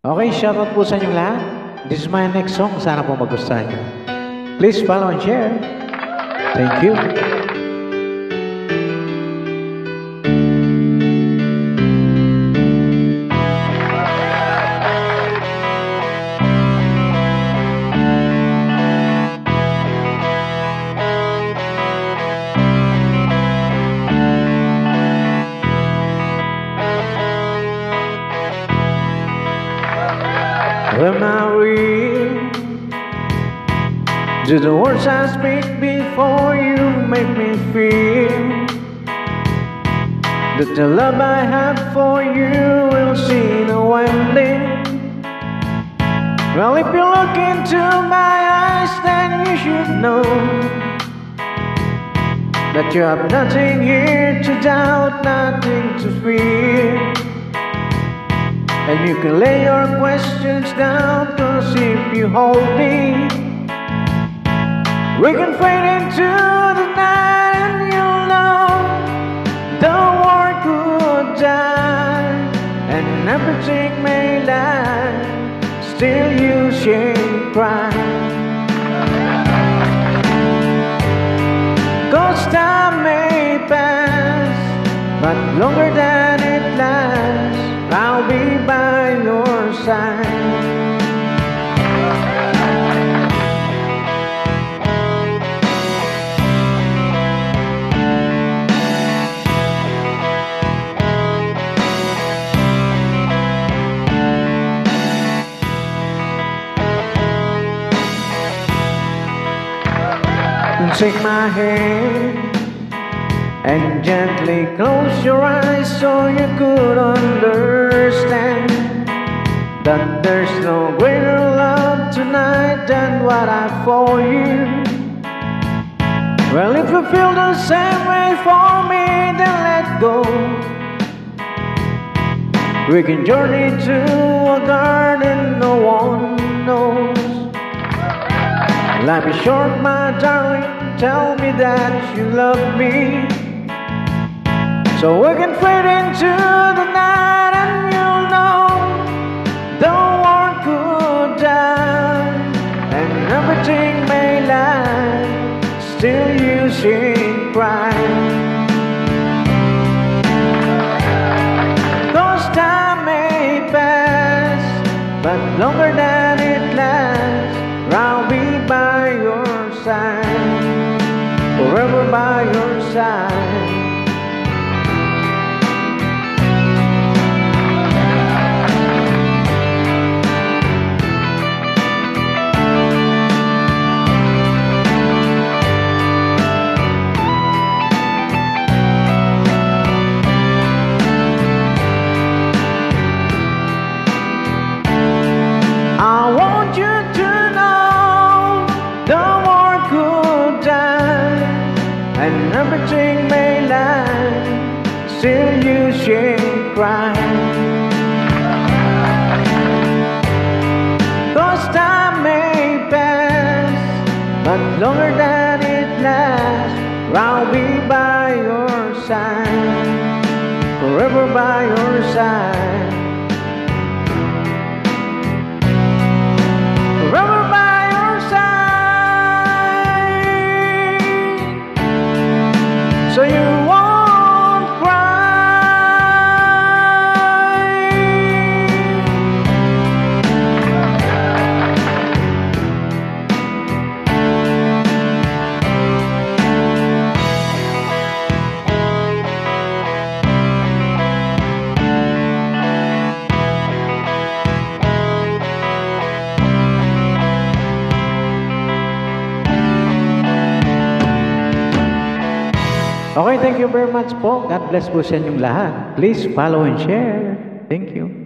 Okay, shoutout po sa inyong lahat. This is my next song. Sana po magustuhan nyo. Please follow and share. Thank you. Am I real? Do the words I speak before you make me feel that the love I have for you will see no ending? Well, if you look into my eyes, then you should know that you have nothing here to doubt, nothing to fear. And you can lay your questions down, 'cause if you hold me, we can fade into the night, and you'll know the world could die, and everything may lie, still you should cry. 'Cause time may pass, but longer than it lasts, I'll be by your side. Take my hand and gently close your eyes so you could understand that there's no greater love tonight than what I have for you. Well, if you feel the same way for me, then let go. We can journey to a garden no one knows. Life is short, my darling, tell me that you love me, so we can fade into the night, and you'll know the world could die, and everything may lie, still you should cry. 'Cause time may pass, but longer than it lasts, I'll be by your side, forever by your side. I want you to know the world could die, and everything may lie, still you should cry. 'Cause time may pass, but longer than it lasts, I'll be by your side, forever by your side. Forever by your side, so you won't cry. Okay, thank you very much po. God bless po sa inyong lahat. Please follow and share. Thank you.